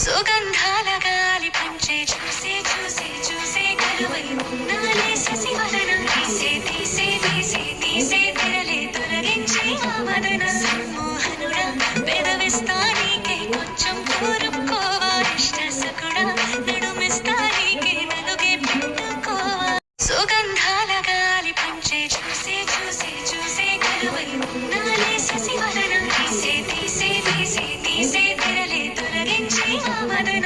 సుగంధాల గాలి పంచే చూసే చూసే చూసే కరువై ఉన్నాలే శశివదన తీసే తీసే తీసే తీసే తెరలే తొలగించే ఆమదన మోహనుడా పెదవిస్తానీకే కొంచెం కోరుకోవా ఇష్ట సకుడా నడుమిస్తానీకే నలుగే పెట్టుకోవా సుగంధాల గాలి పంచే చూసే చూసే చూసే కరువై ఉన్నాలే శశివదన తీసే తీసే తీసే తీసే తెరలే తొలగించే ఆమదన